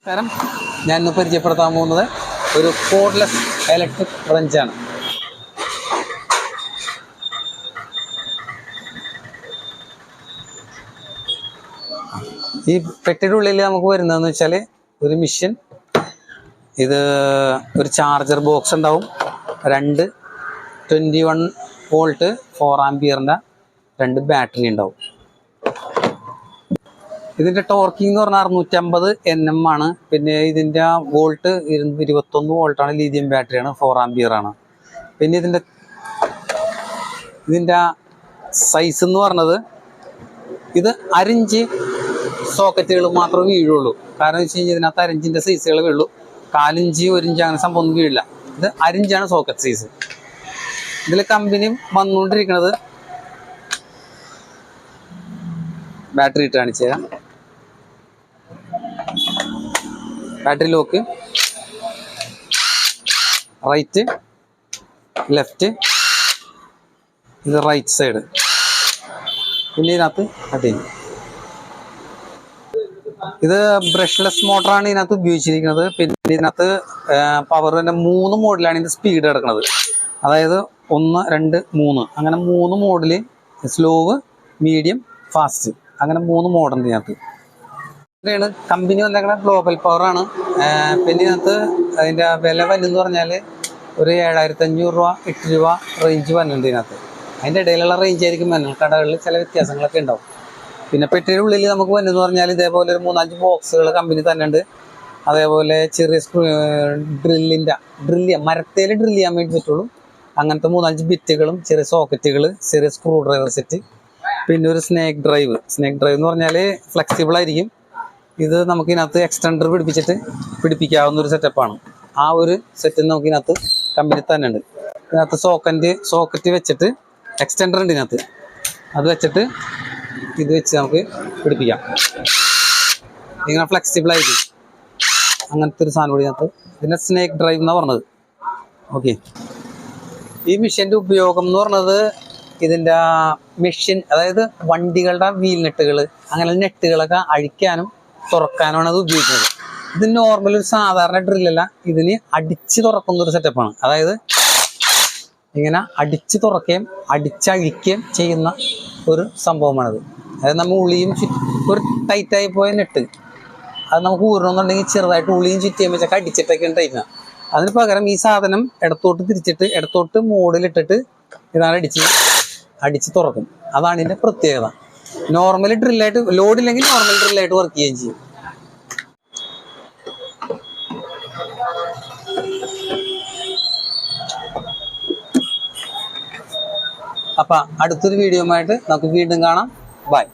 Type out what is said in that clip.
കാരണം ഞാൻ ഇന്ന് പരിചയപ്പെടുത്താൻ പോകുന്നത് ഒരു കോഡ്ലെസ് ഇലക്ട്രിക് റെഞ്ചാണ്. ഈ പെട്ടിയുടെ ഉള്ളിൽ നമുക്ക് വരുന്നതെന്ന് വെച്ചാൽ ഒരു മെഷീൻ, ഇത് ഒരു ചാർജർ ബോക്സ് ഉണ്ടാവും, 21 വോൾട്ട് 4 ആംപിയറിൻ്റെ 2 ബാറ്ററി ഉണ്ടാവും. ഇതിൻ്റെ ടോർക്കിംഗ് എന്ന് പറഞ്ഞാൽ 650 Nm ആണ്. പിന്നെ ഇതിൻ്റെ വോൾട്ട് 21 വോൾട്ടാണ്. ലീഥിയം ബാറ്ററിയാണ്, 4 ആംപിയർ ആണ്. പിന്നെ ഇതിൻ്റെ സൈസ് എന്ന് പറഞ്ഞത് ഇത് 1 ഇഞ്ച് സോക്കറ്റുകൾ മാത്രമേ വീഴുള്ളൂ. കാരണം വെച്ച് കഴിഞ്ഞാൽ ഇതിനകത്ത് 1 ഇഞ്ചിൻ്റെ സൈസുകൾ വീഴുള്ളൂ. 4 ഇഞ്ച് 1 ഇഞ്ച് അങ്ങനെ സംഭവം ഒന്നും വീഴില്ല. ഇത് 1 ഇഞ്ചാണ് സോക്കറ്റ് സൈസ്. ഇതിൽ കമ്പനി വന്നുകൊണ്ടിരിക്കുന്നത് ബാറ്ററി ഇട്ട് കാണിച്ചു തരാം. ബാറ്ററി ലോക്ക്, റൈറ്റ് ലെഫ്റ്റ്, ഇത് റൈറ്റ് സൈഡ്. പിന്നെ ഇതിനകത്ത് കട്ടിങ്. ഇത് ബ്രഷ്ലെസ് മോട്ടറാണ് ഇതിനകത്ത് ഉപയോഗിച്ചിരിക്കുന്നത്. പിന്നെ ഇതിനകത്ത് പവർ തന്നെ 3 മോഡിലാണ് ഇതിൻ്റെ സ്പീഡ് കിടക്കുന്നത്. അതായത് 1, 2, 3 അങ്ങനെ 3 മോഡിൽ, സ്ലോവ്, മീഡിയം, ഫാസ്റ്റ്, അങ്ങനെ 3 മോഡുണ്ട് ഇതിനകത്ത്. ഇത്രയാണ് കമ്പനി വന്നേക്കുന്നത്. ഗ്ലോബൽ പവറാണ്. പിന്നെ ഇതിനകത്ത് അതിൻ്റെ വില വന്നെന്ന് പറഞ്ഞാൽ ഒരു 7500 രൂപ 8 രൂപ റേഞ്ച് വന്നിട്ടുണ്ട് ഇതിനകത്ത്. അതിൻ്റെ ഇടയിലുള്ള റേഞ്ച് ആയിരിക്കും വരുന്നത്. കടകളിൽ ചില വ്യത്യാസങ്ങളൊക്കെ ഉണ്ടാവും. പിന്നെ പെട്ടിയുടെ ഉള്ളിൽ നമുക്ക് വന്നെന്ന് പറഞ്ഞാൽ ഇതേപോലെ ഒരു 3-5 ബോക്സുകൾ കമ്പനി തന്നെ ഉണ്ട്. അതേപോലെ ചെറിയ മരത്തേൽ ഡ്രില്ല് ചെയ്യാൻ വേണ്ടി പറ്റുള്ളൂ. അങ്ങനത്തെ 3-5 ബിറ്റുകളും ചെറിയ സോക്കറ്റുകൾ, ചെറിയ സ്ക്രൂ ഡ്രൈവർ സെറ്റ്, പിന്നെ ഒരു സ്നേക്ക് ഡ്രൈവ് എന്ന് പറഞ്ഞാൽ ഫ്ലെക്സിബിൾ ആയിരിക്കും. ഇത് നമുക്ക് ഇതിനകത്ത് എക്സ്റ്റൻഡർ പിടിപ്പിക്കാവുന്ന ഒരു സെറ്റപ്പാണ്. ആ ഒരു സെറ്റ് നമുക്ക് ഇതിനകത്ത് കമ്പനി തന്നെ ഉണ്ട്. ഇതിനകത്ത് സോക്കറ്റ് വെച്ചിട്ട് എക്സ്റ്റൻഡർ ഉണ്ട് ഇതിനകത്ത്. അത് വെച്ചിട്ട് ഇത് വെച്ച് നമുക്ക് പിടിപ്പിക്കാം. ഇങ്ങനെ ഫ്ലെക്സിബിൾ ആയിരിക്കും. അങ്ങനത്തെ ഒരു സാധനം കൂടി ഇതിനകത്ത്. ഇതിനെ സ്നേക്ക് ഡ്രൈവ് എന്നാണ് പറഞ്ഞത്. ഓക്കെ, ഈ മെഷീൻ്റെ ഉപയോഗം എന്ന് പറഞ്ഞത് ഇതിൻ്റെ മെഷീൻ, അതായത് വണ്ടികളുടെ വീൽ നെട്ടുകൾ, അങ്ങനെ നെട്ടുകളൊക്കെ അഴിക്കാനും തുറക്കാനുമാണ് അത് ഉപയോഗിക്കുന്നത്. ഇത് നോർമൽ ഒരു സാധാരണ ഡ്രില്ലല്ല, ഇതിന് അടിച്ച് തുറക്കുന്ന ഒരു സെറ്റപ്പാണ്. അതായത് ഇങ്ങനെ അടിച്ച് തുറക്കുകയും അടിച്ചഴിക്കുകയും ചെയ്യുന്ന ഒരു സംഭവമാണത്. അതായത് നമ്മൾ ഉളിയും ഒരു ടൈറ്റായി പോയ നെട്ട് അത് നമുക്ക് ഊരണമെന്നുണ്ടെങ്കിൽ ചെറുതായിട്ട് ഉളിയും ചുറ്റിയും വെച്ചൊക്കെ അടിച്ചിട്ടൊക്കെയാണ് ടൈറ്റാണ്. അതിന് പകരം ഈ സാധനം ഇടത്തോട്ട് തിരിച്ചിട്ട് ഇടത്തോട്ട് മോഡിലിട്ടിട്ട് ഇതാണ് അടിച്ച് തുറക്കും. അതാണ് ഇതിൻ്റെ പ്രത്യേകത. നോർമൽ ഡ്രില്ലായിട്ട് ലോഡില്ലെങ്കിൽ നോർമൽ ഡ്രില്ലായിട്ട് വർക്ക് ചെയ്യുകയും ചെയ്യും. അപ്പം അടുത്തൊരു വീഡിയോയുമായിട്ട് നമുക്ക് വീണ്ടും കാണാം. ബൈ.